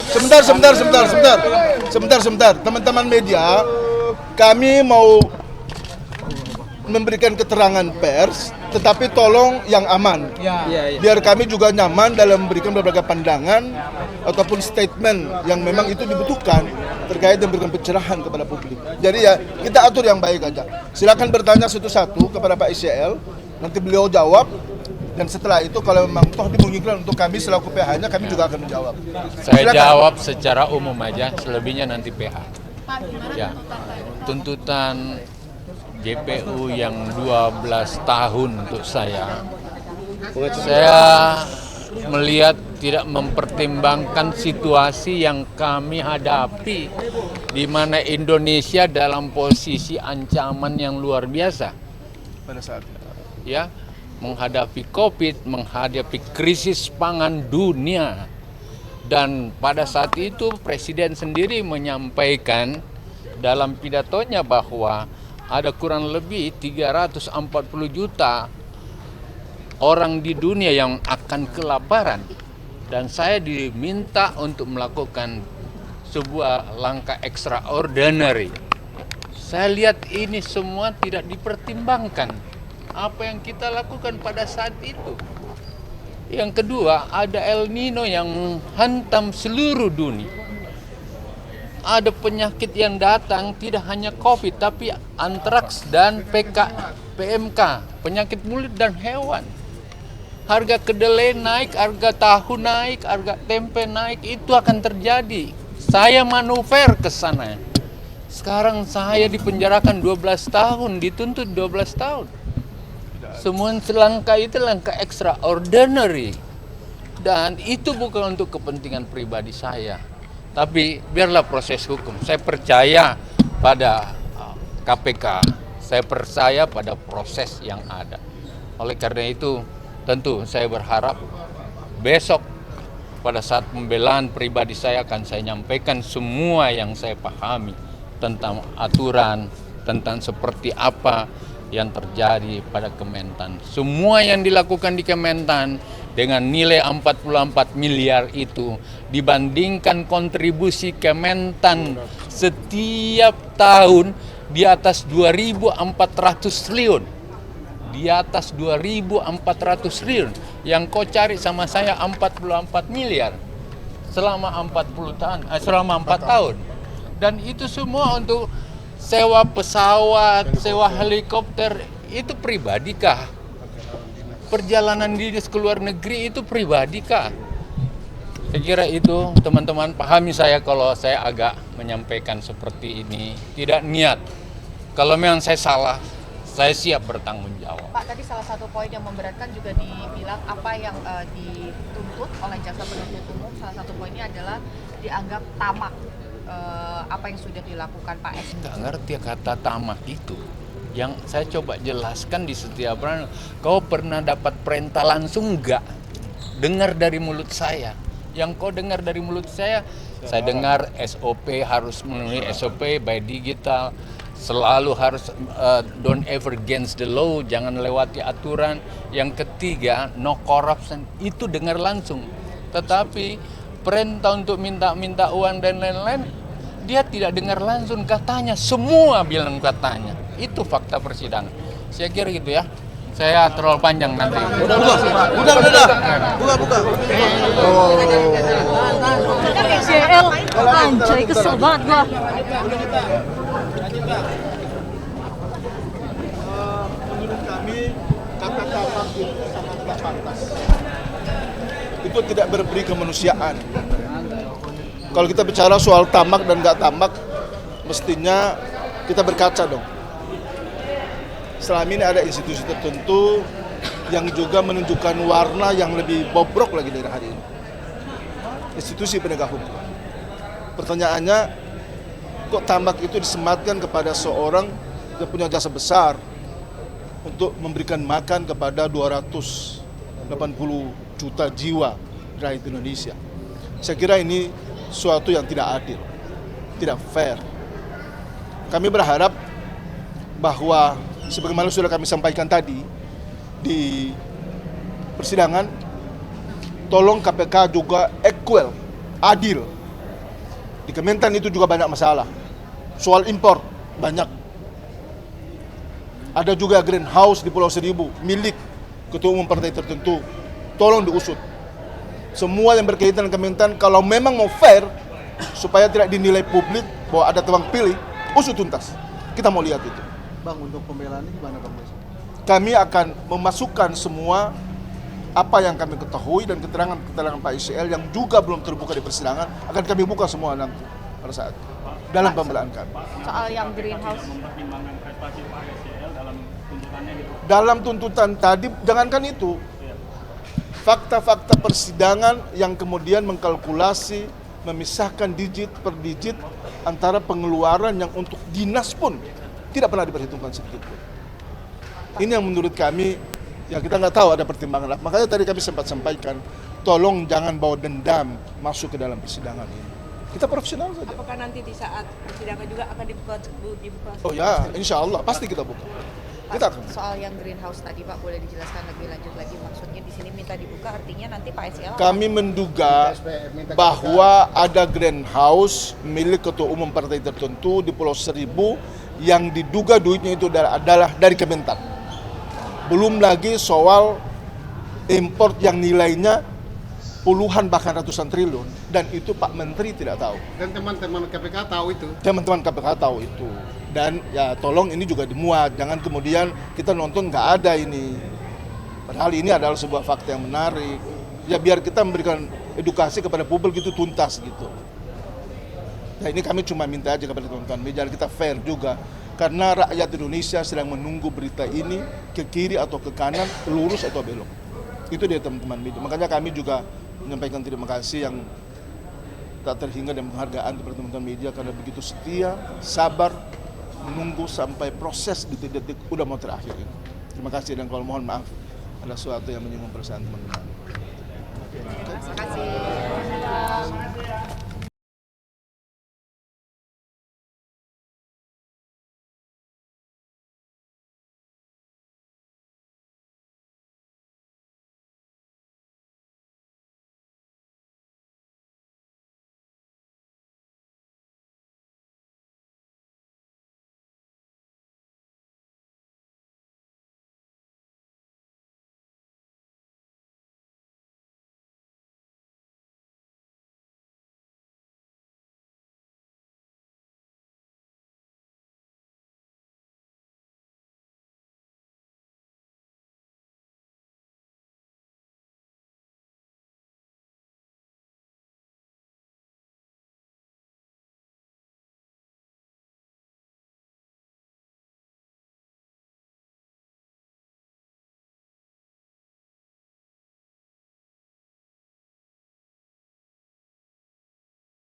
Sebentar. Teman-teman media, kami mau memberikan keterangan pers, tetapi tolong yang aman. Biar kami juga nyaman dalam memberikan beberapa pandangan ataupun statement yang memang itu dibutuhkan terkait dan memberikan pencerahan kepada publik. Jadi ya kita atur yang baik aja. Silakan bertanya satu-satu kepada Pak ICL, nanti beliau jawab. Dan setelah itu kalau memang toh dimungkinkan untuk kami selaku PH-nya, kami juga akan menjawab. Saya jawab secara umum aja, selebihnya nanti PH. Ya, tuntutan JPU yang 12 tahun untuk saya melihat tidak mempertimbangkan situasi yang kami hadapi, di mana Indonesia dalam posisi ancaman yang luar biasa. Pada saat itu. Ya, menghadapi COVID, menghadapi krisis pangan dunia. Dan pada saat itu Presiden sendiri menyampaikan dalam pidatonya bahwa ada kurang lebih 340 juta orang di dunia yang akan kelaparan. Dan saya diminta untuk melakukan sebuah langkah extraordinary. Saya lihat ini semua tidak dipertimbangkan. Apa yang kita lakukan pada saat itu. Yang kedua, ada El Nino yang menghantam seluruh dunia. Ada penyakit yang datang, tidak hanya COVID, tapi antraks dan PMK, penyakit mulut dan hewan. Harga kedelai naik, harga tahu naik, harga tempe naik, itu akan terjadi. Saya manuver ke sana. Sekarang saya dipenjarakan 12 tahun, dituntut 12 tahun. Semua langkah itu langkah extraordinary. Dan itu bukan untuk kepentingan pribadi saya. Tapi biarlah proses hukum. Saya percaya pada KPK. Saya percaya pada proses yang ada. Oleh karena itu, tentu saya berharap besok pada saat pembelaan pribadi saya akan saya nyampaikan semua yang saya pahami tentang aturan, tentang seperti apa yang terjadi pada Kementan. Semua yang dilakukan di Kementan dengan nilai 44 miliar itu dibandingkan kontribusi Kementan setiap tahun di atas 2.400 triliun. Di atas 2.400 triliun. Yang kau cari sama saya 44 miliar selama 4 tahun. Dan itu semua untuk sewa pesawat, sewa helikopter, itu pribadikah? Perjalanan dinas ke luar negeri itu pribadikah? Saya kira itu teman-teman pahami saya kalau saya agak menyampaikan seperti ini. Tidak niat. Kalau memang saya salah, saya siap bertanggung jawab. Pak, tadi salah satu poin yang memberatkan juga dibilang apa yang dituntut oleh jaksa penuntut umum, salah satu poinnya adalah dianggap tamak. Apa yang sudah dilakukan Pak S? Nggak ngerti kata tamak itu. Yang saya coba jelaskan di setiap orang, kau pernah dapat perintah langsung nggak? Dengar dari mulut saya. Yang kau dengar dari mulut saya dengar SOP, harus memenuhi SOP by digital, selalu harus don't ever against the law, jangan lewati aturan. Yang ketiga, no corruption, itu dengar langsung. Tetapi perintah untuk minta uang dan lain-lain, dia tidak dengar langsung katanya, semua bilang katanya. Itu fakta persidangan. Saya kira gitu ya. Saya terlalu panjang nanti. Buka. ICL, anjay kesel banget gua. Menurut kami kata tamak itu sangatlah pantas. Itu tidak berberi kemanusiaan. Kalau kita bicara soal tamak dan nggak tamak, mestinya kita berkaca dong. Selama ini ada institusi tertentu yang juga menunjukkan warna yang lebih bobrok lagi dari hari ini. Institusi penegak hukum. Pertanyaannya, kok tamak itu disematkan kepada seorang yang punya jasa besar untuk memberikan makan kepada 280 juta jiwa rakyat Indonesia. Saya kira ini suatu yang tidak adil, tidak fair. Kami berharap bahwa sebagaimana sudah kami sampaikan tadi di persidangan, tolong KPK juga equal, adil Di Kementan itu juga banyak masalah. Soal impor banyak. Ada juga greenhouse di Pulau Seribu milik ketua umum partai tertentu. Tolong diusut. Semua yang berkaitan dengan Kementan, kalau memang mau fair, supaya tidak dinilai publik bahwa ada tebang pilih, usut tuntas. Kita mau lihat itu. Bang, untuk pembelaan ini gimana Bang? Kami akan memasukkan semua apa yang kami ketahui dan keterangan Pak ICL yang juga belum terbuka di persidangan, akan kami buka semua nanti pada saat dalam pembelaan kami. Soal yang greenhouse. Dalam tuntutan tadi, jangankan itu, fakta-fakta persidangan yang kemudian mengkalkulasi, memisahkan digit per digit antara pengeluaran yang untuk dinas pun tidak pernah diperhitungkan sedikit pun. Ini yang menurut kami, ya kita nggak tahu ada pertimbangan apa. Makanya tadi kami sempat sampaikan, tolong jangan bawa dendam masuk ke dalam persidangan ini. Kita profesional saja. Apakah nanti di saat persidangan juga akan dibuka? Oh ya, insya Allah pasti kita buka. Kita akan. Soal yang greenhouse tadi Pak, boleh dijelaskan lebih lanjut lagi, maksudnya di sini minta dibuka artinya nanti Pak ICL Kami menduga bahwa ada greenhouse milik ketua umum partai tertentu di Pulau Seribu yang diduga duitnya itu adalah dari Kementan. Belum lagi soal import yang nilainya puluhan bahkan ratusan triliun, dan itu Pak Menteri tidak tahu. Dan teman-teman KPK tahu itu. Teman-teman KPK tahu itu. Dan ya tolong ini juga dimuat, jangan kemudian kita nonton nggak ada ini. Padahal ini adalah sebuah fakta yang menarik. Ya biar kita memberikan edukasi kepada publik itu tuntas gitu. Nah ini kami cuma minta aja kepada teman-teman media, kita fair juga. Karena rakyat Indonesia sedang menunggu berita ini ke kiri atau ke kanan, lurus atau belok. Itu dia teman-teman media. Makanya kami juga menyampaikan terima kasih yang tak terhingga dan penghargaan kepada teman-teman media karena begitu setia, sabar, menunggu sampai proses detik-detik udah mau terakhir ini. Terima kasih dan kalau mohon maaf ada sesuatu yang menyinggung perasaan teman-teman. Terima kasih.